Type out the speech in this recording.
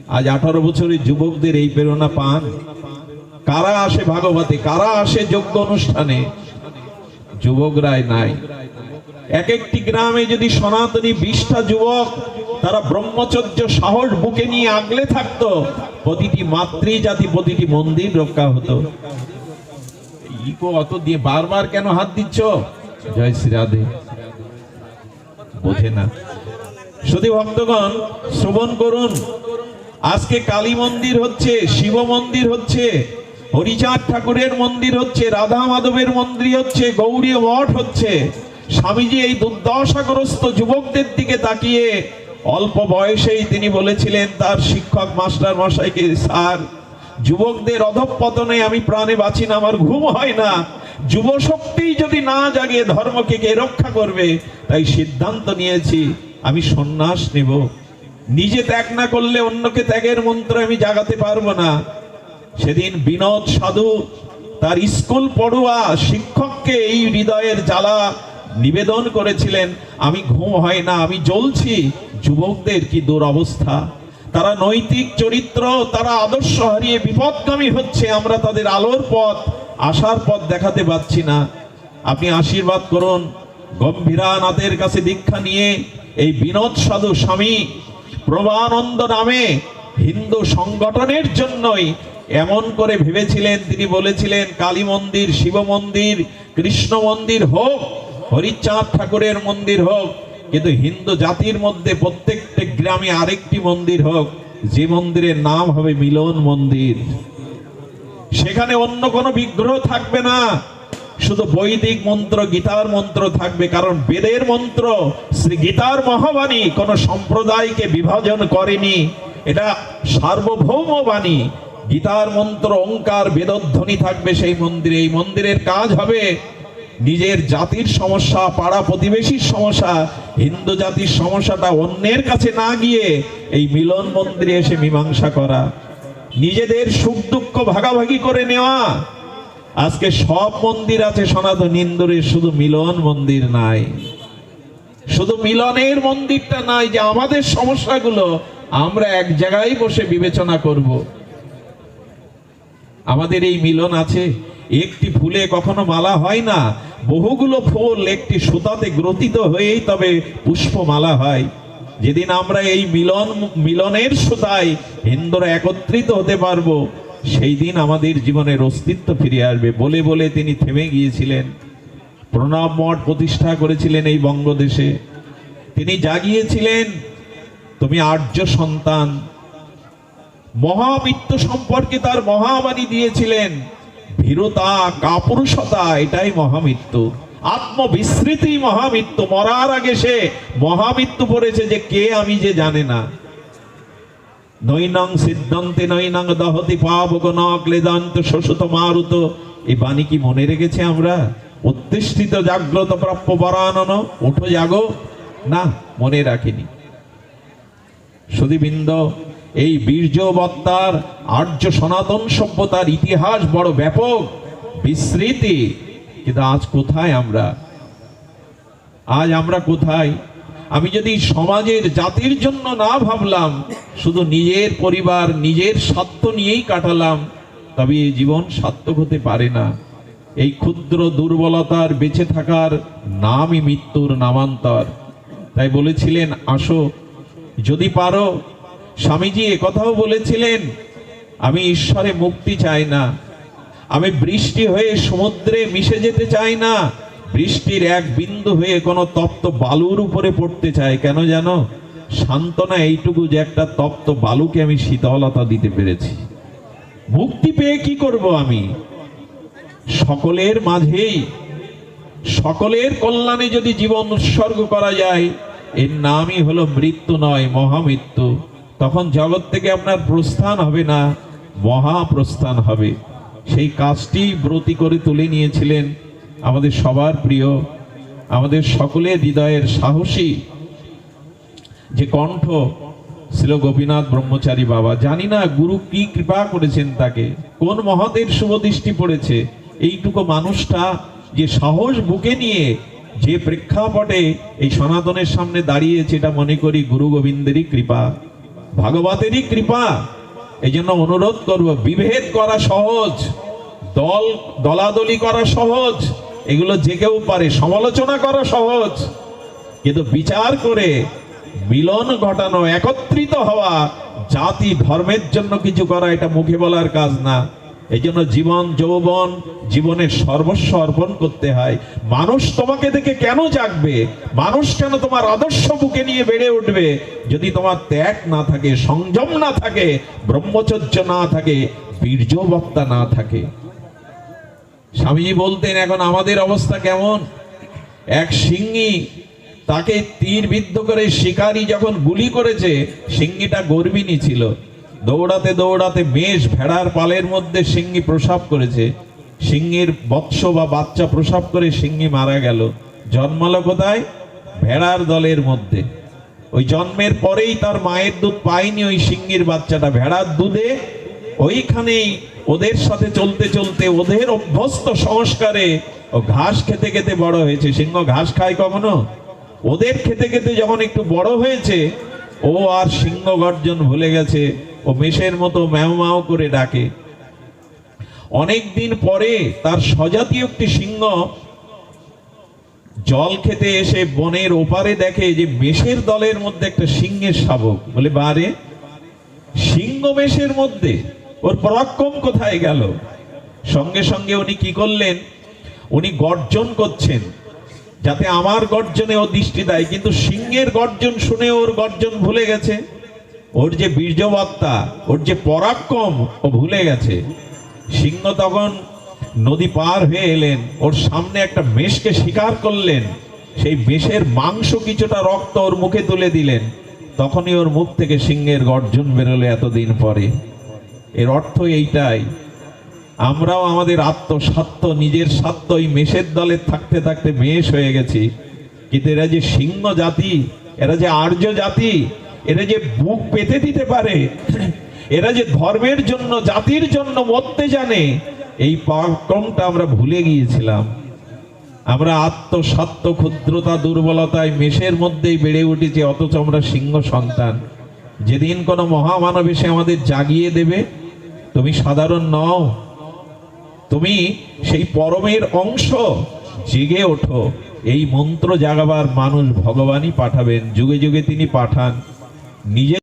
আজ 18 বছরের যুবকদের এই প্রেরণা পান? কারা আসে ভাগবতে, কারা আসে যজ্ঞ অনুষ্ঠানে? যুবকরাই নাই। এক একটি গ্রামে যদি সনাতনী 20টা যুবক তারা ব্রহ্মচর্য সাহস বুকে নিয়ে আগলে থাকতো, প্রতিটি মাতৃজাতি, প্রতিটি মন্দির রক্ষা হতো। ইকো অত দিয়ে বারবার কেন হাত দিচ্ছ? জয় শ্রী রাধে। বোঝে না। শুধু ভক্তগণ শ্রবণ করুন, আজকে কালী মন্দির হচ্ছে, শিব মন্দির হচ্ছে, হরিচাঁদ ঠাকুরের মন্দির হচ্ছে, রাধা মাধবের মন্দির হচ্ছে, গৌরী মঠ হচ্ছে। স্বামীজি এই দুর্দশাগ্রস্ত যুবকদের দিকে তাকিয়ে অল্প বয়সেই তিনি বলেছিলেন তার শিক্ষক মাস্টার মশাইকে, স্যার, যুবকদের অধঃপতনে আমি প্রাণে বাঁচি না, আমার ঘুম হয় না। যুব শক্তি যদি না জাগে ধর্মকে কে রক্ষা করবে? তাই সিদ্ধান্ত নিয়েছি আমি সন্ন্যাস নেব। নিজে ত্যাগ না করলে অন্যকে ত্যাগের মন্ত্র আমি জাগাতে পারবো না। সেদিন বিনোদ সাধু তার স্কুল পড়ুয়া শিক্ষককে এই হৃদয়ের জ্বালা নিবেদন করেছিলেন, আমি ঘুম হয় না, আমি জ্বলছি। যুবকদের কি দুরবস্থা, তারা নৈতিক চরিত্র, তারা আদর্শ হারিয়ে বিপদগামী হচ্ছে। আমরা তাদের আলোর পথ, আশার পথ দেখাতে পাচ্ছি না। আপনি আশীর্বাদ করুন। গম্ভীরানাথের কাছে দীক্ষা নিয়ে এই বিনোদ সাধু স্বামী প্রভানন্দ নামে হিন্দু সংগঠনের জন্যই এমন করে ভেবেছিলেন। তিনি বলেছিলেন কালী মন্দির, শিব মন্দির, কৃষ্ণ মন্দির হোক, হরিচাঁদ ঠাকুরের মন্দির হোক, কিন্তু হিন্দু জাতির মধ্যে প্রত্যেকটা গ্রামে আরেকটি মন্দির হোক, যে মন্দিরের নাম হবে মিলন মন্দির। সেখানে অন্য কোনো বিগ্রহ থাকবে না, শুধু বৈদিক মন্ত্র, গীতার মন্ত্র থাকবে। কারণ বেদের মন্ত্র, শ্রী গীতার মহাবাণী কোন সম্প্রদায়কে বিভাজন করেনি, এটা সার্বভৌম বাণী। গীতার মন্ত্র, ওঙ্কার, বেদধ্বনি থাকবে সেই মন্দিরে। এই মন্দিরের কাজ হবে নিজের জাতির সমস্যা, পাড়া প্রতিবেশীর সমস্যা, হিন্দু জাতির সমস্যাটা অন্যের কাছে না গিয়ে এই মিলন মন্দিরে এসে মীমাংসা করা, নিজেদের সুখ দুঃখ ভাগাভাগি করে নেওয়া। আজকে সব মন্দির আছে সনাতন হিন্দুরে, শুধু মিলন মন্দির নাই। শুধু মিলনের মন্দিরটা নাই, যে আমাদের সমস্যাগুলো আমরা এক জায়গায় বসে বিবেচনা করব। আমাদের এই মিলন আছে। একটি ফুলে কখনো মালা হয় না, বহুগুলো ফুল একটি সুতাতে গ্রথিত হয়েই তবে পুষ্পমালা হয়। যেদিন আমরা এই মিলনের সুতায় হিন্দুরা একত্রিত হতে পারবো, সেই দিন আমাদের জীবনের অস্তিত্ব ফিরে আসবে। বলে বলে তিনি থেমে গিয়েছিলেন। প্রণব মঠ প্রতিষ্ঠা করেছিলেন এই বঙ্গদেশে। তিনি জাগিয়েছিলেন তুমি আর্য সন্তান। মহামৃত্যু সম্পর্কে তার মহাবাণী দিয়েছিলেন, ভীরতা, কাপুরুষতা, এটাই মহামৃত্যু। আত্মবিস্মৃতি মহামৃত্যু। মরার আগে সে মহামৃত্যু পড়েছে যে কে আমি যে জানে না। নৈনং সিদ্ধান্তে নৈনং দহতি পাবক ন ক্লেদান্ত শোষিত মারুত। এই বাণী কি মনে রেখেছে আমরা? উত্তিষ্ঠিত জাগ্রত প্রাপ্য পরানন, ওঠো জাগো, না, মনে রাখিনি। সুধীবৃন্দ, এই বীর্যবত্তার আর্য সনাতন সভ্যতার ইতিহাস বড় ব্যাপক, বিস্মৃতি। কিন্তু আজ কোথায় আমরা? আজ আমরা কোথায়? আমি যদি সমাজের, জাতির জন্য না ভাবলাম, শুধু নিজের পরিবার, নিজের স্বার্থ নিয়েই কাটালাম, তবে এই জীবন সার্থক হতে পারে না। এই ক্ষুদ্র দুর্বলতার বেঁচে থাকার নামই মৃত্যুর নামান্তর। তাই বলেছিলেন, আসো যদি পারো। স্বামীজি একথাও বলেছিলেন, আমি ঈশ্বরে মুক্তি চাই না, আমি বৃষ্টি হয়ে সমুদ্রে মিশে যেতে চাই না, বৃষ্টির এক বিন্দু হয়ে কোনো তপ্ত বালুর উপরে পড়তে চাই। কেন জানো? সান্ত্বনা এইটুকু যে একটা তপ্ত বালুকে আমি শীতলতা দিতে পেরেছি। মুক্তি পেয়ে কি করব আমি? সকলের মাঝেই, সকলের কল্যাণে যদি জীবন উৎসর্গ করা যায়, এর নামই হলো মৃত্যু নয়, মহামৃত্যু। তখন জগৎ থেকে আপনার প্রস্থান হবে না, মহাপ্রস্থান হবে। সেই কাজটি ব্রতী করে তুলে নিয়েছিলেন আমাদের সবার প্রিয়, আমাদের সকলের হৃদয়ের সাহসী যে কণ্ঠ ছিল গোপীনাথ ব্রহ্মচারী বাবা। জানি না গুরু কি কৃপা করেছেন তাকে, কোন মহতের শুভ দৃষ্টি পড়েছে। এইটুকু মানুষটা যে সাহস বুকে নিয়ে যে প্রেক্ষাপটে এই সনাতনের সামনে দাঁড়িয়েছে, এটা মনে করি গুরু গোবিন্দেরই কৃপা। ভাগবতেরই কৃপা। এই জন্য অনুরোধ করব, বিভেদ করা সহজ, দলাদলি করা সহজ, এগুলো যে কেউ পারে, সমালোচনা করা সহজ, কিন্তু বিচার করে মিলন ঘটানো, একত্রিত হওয়া, জাতি ধর্মের জন্য কিছু করা, এটা মুখে বলার কাজ না। এই জন্য জীবন যৌবন, জীবনের সর্বস্ব অর্পণ করতে হয়। মানুষ তোমাকে দেখে কেন জাগবে, মানুষ কেন তোমার আদর্শ বুকে নিয়ে বেড়ে উঠবে, যদি তোমার ত্যাগ না থাকে, সংযম না থাকে, ব্রহ্মচর্য না থাকে, বীর্যবত্তা না থাকে। স্বামীজি বলতেন, এখন আমাদের অবস্থা কেমন? এক সিংহী, তাকে তীর বিদ্ধ করে শিকারী যখন গুলি করেছে, সিংহীটা গর্বিণী ছিল। দৌড়াতে দৌড়াতে মেষ ভেড়ার পালের মধ্যে সিংহী প্রসব করেছে। সিংহীর বৎস বা বাচ্চা প্রসব করে সিংহী মারা গেল। জন্মালো কোথায়? ভেড়ার দলের মধ্যে। ওই জন্মের পরেই তার মায়ের দুধ পায়নি ওই সিংহীর বাচ্চাটা, ভেড়ার দুধে ওইখানেই ওদের সাথে চলতে চলতে, ওদের অভ্যস্ত সংস্কারে ও ঘাস খেতে খেতে বড় হয়েছে। সিংহ ঘাস খায় কখনো? ওদের খেতে খেতে যখন একটু বড় হয়েছে, ও আর সিংহ গর্জন ভুলে গেছে, ও মেষের মতো ম্যাও ম্যাও করে ডাকে। অনেকদিন পরে তার স্বজাতীয় একটি সিংহ জল খেতে এসে বনের ওপারে দেখে যে মেষের দলের মধ্যে একটা সিংহের শাবক। বলে, বারে, সিংহ মেষের মধ্যে, ওর পরাক্রম কোথায় গেল? সঙ্গে সঙ্গে উনি কি করলেন, উনি গর্জন করছেন যাতে আমার গর্জনে ও দৃষ্টি দেয়, কিন্তু সিংহের গর্জন শুনে ওর গর্জন ভুলে গেছে। ওর যে বীর্যবত্তা, ওর যে পরাক্রম, ও ভুলে গেছে। সিংহ তখন নদী পার হয়ে এলেন, ওর সামনে একটা মেষকে শিকার করলেন, সেই মেষের মাংস কিছুটা রক্ত ওর মুখে তুলে দিলেন। তখনই ওর মুখ থেকে সিংহের গর্জন বেরোলো এতদিন পরে। এর অর্থ এইটাই, আমরাও আমাদের আত্মস্বার্থ, নিজের স্বার্থ, ওই মেষের দলে থাকতে থাকতে মেষ হয়ে গেছি। কিন্তু এরা যে সিংহ জাতি, এরা যে আর্য জাতি, এরা যে বুক পেতে দিতে পারে, এরা যে ধর্মের জন্য, জাতির জন্য মরতে জানে, এই পরাক্রমটা আমরা ভুলে গিয়েছিলাম। আমরা আত্মস্বার্থ, ক্ষুদ্রতা, দুর্বলতায় মেষের মধ্যেই বেড়ে উঠেছি, অথচ আমরা সিংহ সন্তান। যেদিন কোনো মহামানব এসে আমাদের জাগিয়ে দেবে, তুমি সাধারণ নও, তুমি সেই পরমের অংশ, জেগে ওঠো। এই মন্ত্র জাগাবার মানুষ ভগবানই পাঠাবেন, যুগে যুগে তিনি পাঠান। নিজে